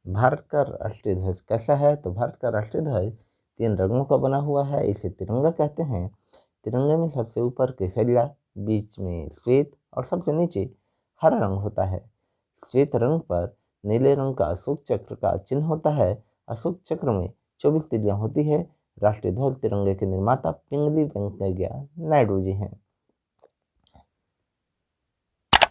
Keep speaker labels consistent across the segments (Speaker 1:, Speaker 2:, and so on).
Speaker 1: भारत का राष्ट्रीय ध्वज कैसा है? तो भारत का राष्ट्रीय ध्वज 3 रंगों का बना हुआ है, इसे तिरंगा कहते हैं। तिरंगे में सबसे ऊपर केसरिया, बीच में श्वेत और सबसे नीचे हरा रंग होता है। श्वेत रंग पर नीले रंग का अशोक चक्र का चिन्ह होता है। अशोक चक्र में 24 तिलियां होती है। राष्ट्रीय ध्वज तिरंगे के निर्माता पिंगली वेंकैया नायडू जी हैं।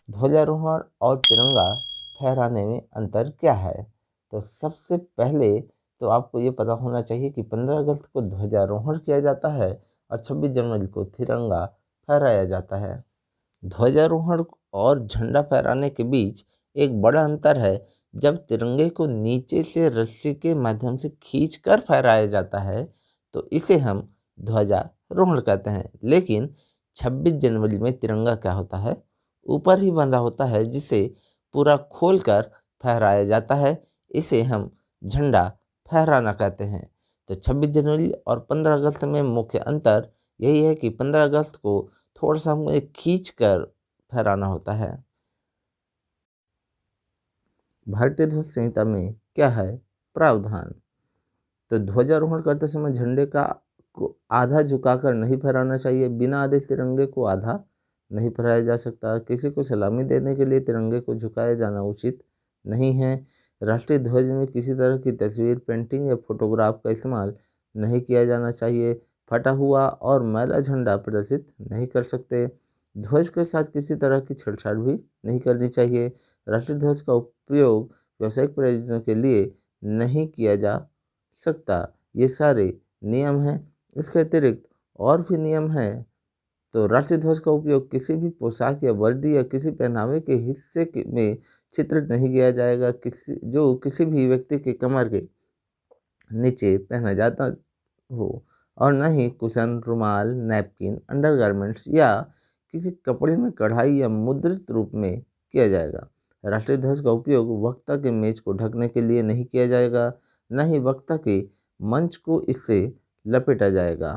Speaker 1: ध्वजारोहण और तिरंगा फहराने में अंतर क्या है? तो सबसे पहले तो आपको ये पता होना चाहिए कि 15 अगस्त को ध्वजारोहण किया जाता है और 26 जनवरी को तिरंगा फहराया जाता है। ध्वजारोहण और झंडा फहराने के बीच एक बड़ा अंतर है। जब तिरंगे को नीचे से रस्सी के माध्यम से खींचकर फहराया जाता है तो इसे हम ध्वजारोहण कहते हैं। लेकिन 26 जनवरी में तिरंगा क्या होता है, ऊपर ही बंधा होता है, जिसे पूरा खोलकर फहराया जाता है। इसे हम झंडा फहराना कहते हैं। तो 26 जनवरी और 15 अगस्त में मुख्य अंतर यही है कि 15 अगस्त को थोड़ा सा हमें खींच कर फहराना होता है। भारतीय ध्वज संहिता में क्या है प्रावधान? तो ध्वजारोहण करते समय झंडे का को आधा झुकाकर नहीं फहराना चाहिए। बिना आधे तिरंगे को आधा नहीं फहराया जा सकता। किसी को सलामी देने के लिए तिरंगे को झुकाया जाना उचित नहीं है। राष्ट्रीय ध्वज में किसी तरह की तस्वीर, पेंटिंग या फोटोग्राफ का इस्तेमाल नहीं किया जाना चाहिए। फटा हुआ और मैला झंडा प्रदर्शित नहीं कर सकते। ध्वज के साथ किसी तरह की छेड़छाड़ भी नहीं करनी चाहिए। राष्ट्रीय ध्वज का उपयोग व्यावसायिक प्रयोजनों के लिए नहीं किया जा सकता। ये सारे नियम हैं। इसके अतिरिक्त और भी नियम हैं। तो राष्ट्रीय ध्वज का उपयोग किसी भी पोशाक या वर्दी या किसी पहनावे के हिस्से में चित्रित नहीं किया जाएगा, किसी भी व्यक्ति के कमर के नीचे पहना जाता हो, और न ही कुशन, रुमाल, नैपकिन, अंडरगारमेंट्स या किसी कपड़े में कढ़ाई या मुद्रित रूप में किया जाएगा। राष्ट्रीय ध्वज का उपयोग वक्ता के मेज को ढकने के लिए नहीं किया जाएगा, न ही वक्ता के मंच को इससे लपेटा जाएगा।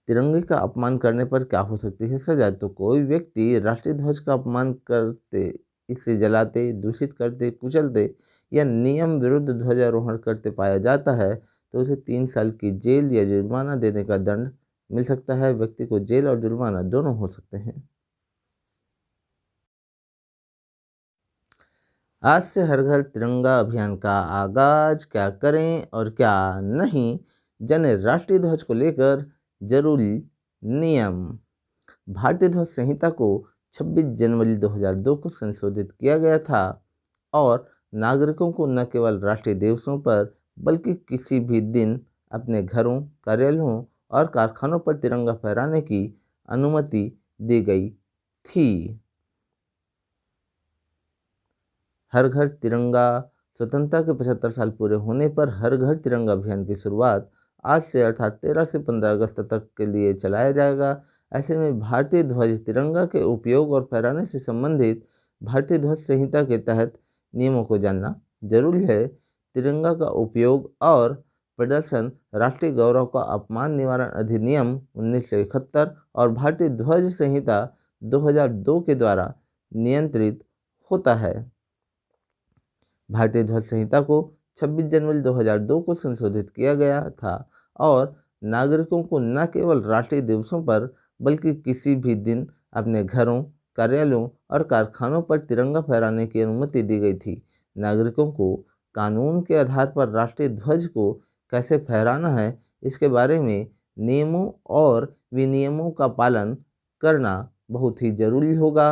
Speaker 1: तिरंगे का अपमान करने पर क्या हो सकती है सजा? तो कोई व्यक्ति राष्ट्रीय ध्वज का अपमान करते, इसे जलाते, दूषित करते, कुचलते या नियम विरुद्ध ध्वजारोहण करते पाया जाता है तो उसे 3 साल की जेल या जुर्माना देने का दंड मिल सकता है। व्यक्ति को जेल और जुर्माना दोनों हो सकते हैं। आज से हर घर तिरंगा अभियान का आगाज। क्या करें और क्या नहीं, जाने राष्ट्रीय ध्वज को लेकर जरूरी नियम। भारतीय ध्वज संहिता को 26 जनवरी 2002 को संशोधित किया गया था और नागरिकों को न केवल राष्ट्रीय दिवसों पर बल्कि किसी भी दिन अपने घरों, कार्यालयों और कारखानों पर तिरंगा फहराने की अनुमति दी गई थी। हर घर तिरंगा। स्वतंत्रता के 75 साल पूरे होने पर हर घर तिरंगा अभियान की शुरुआत आज से अर्थात 13 से 15 अगस्त तक के लिए चलाया जाएगा। ऐसे में भारतीय ध्वज तिरंगा के उपयोग और फहराने से संबंधित भारतीय ध्वज संहिता के तहत नियमों को जानना जरूरी है। तिरंगा का उपयोग और प्रदर्शन राष्ट्रीय गौरव का अपमान निवारण अधिनियम 1971 और भारतीय ध्वज संहिता 2002 के द्वारा नियंत्रित होता है। भारतीय ध्वज संहिता को 26 जनवरी 2002 को संशोधित किया गया था और नागरिकों को न केवल राष्ट्रीय दिवसों पर बल्कि किसी भी दिन अपने घरों, कार्यालयों और कारखानों पर तिरंगा फहराने की अनुमति दी गई थी। नागरिकों को कानून के आधार पर राष्ट्रीय ध्वज को कैसे फहराना है, इसके बारे में नियमों और विनियमों का पालन करना बहुत ही जरूरी होगा।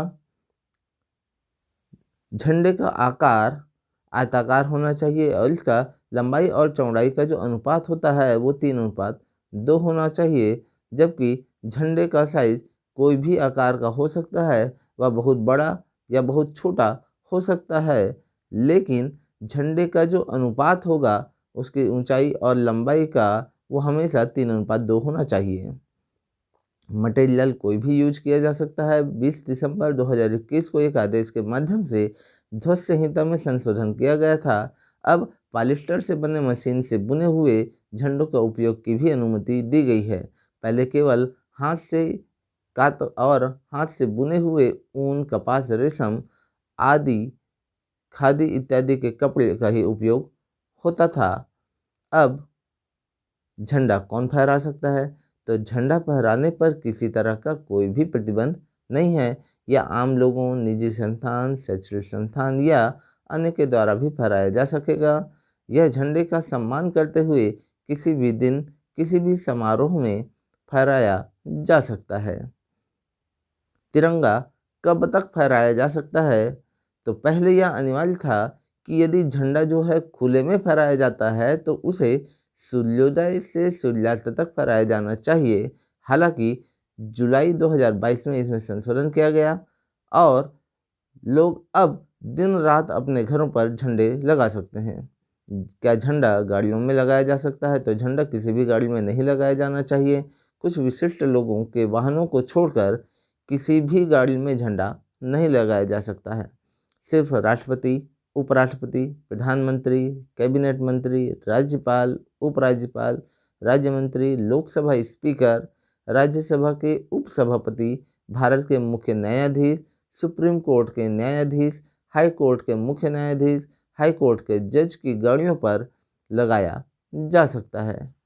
Speaker 1: झंडे का आकार आयताकार होना चाहिए और इसका लंबाई और चौड़ाई का जो अनुपात होता है वो 3:2 होना चाहिए। जबकि झंडे का साइज कोई भी आकार का हो सकता है, वह बहुत बड़ा या बहुत छोटा हो सकता है, लेकिन झंडे का जो अनुपात होगा उसकी ऊंचाई और लंबाई का वो हमेशा 3:2 होना चाहिए। मटेरियल कोई भी यूज किया जा सकता है। 20 दिसंबर 2021 को एक आदेश के माध्यम से ध्वज संहिता में संशोधन किया गया था। अब पॉलिस्टर से बने मशीन से बुने हुए झंडों का उपयोग की भी अनुमति दी गई है। पहले केवल हाथ से बुने हुए ऊन, कपास, रेशम आदि खादी इत्यादि के कपड़े का ही उपयोग होता था। अब झंडा कौन फहरा सकता है? तो झंडा फहराने पर किसी तरह का कोई भी प्रतिबंध नहीं है। यह आम लोगों, निजी संस्थान, शैक्षणिक संस्थान या अन्य के द्वारा भी फहराया जा सकेगा। यह झंडे का सम्मान करते हुए किसी भी दिन, किसी भी समारोह में फहराया जा सकता है। तिरंगा कब तक फहराया जा सकता है? तो पहले यह अनिवार्य था कि यदि झंडा जो है खुले में फहराया जाता है तो उसे सूर्योदय से सूर्यास्त तक फहराया जाना चाहिए। हालांकि जुलाई 2022 में इसमें संशोधन किया गया और लोग अब दिन रात अपने घरों पर झंडे लगा सकते हैं। क्या झंडा गाड़ियों में लगाया जा सकता है? तो झंडा किसी भी गाड़ी में नहीं लगाया जाना चाहिए। कुछ विशिष्ट लोगों के वाहनों को छोड़कर किसी भी गाड़ी में झंडा नहीं लगाया जा सकता है। सिर्फ राष्ट्रपति, उपराष्ट्रपति, प्रधानमंत्री, कैबिनेट मंत्री, राज्यपाल, उपराज्यपाल, राज्य मंत्री, लोकसभा स्पीकर, राज्यसभा के उपसभापति, भारत के मुख्य न्यायाधीश, सुप्रीम कोर्ट के न्यायाधीश, हाई कोर्ट के मुख्य न्यायाधीश, हाई कोर्ट के जज की गाड़ियों पर लगाया जा सकता है।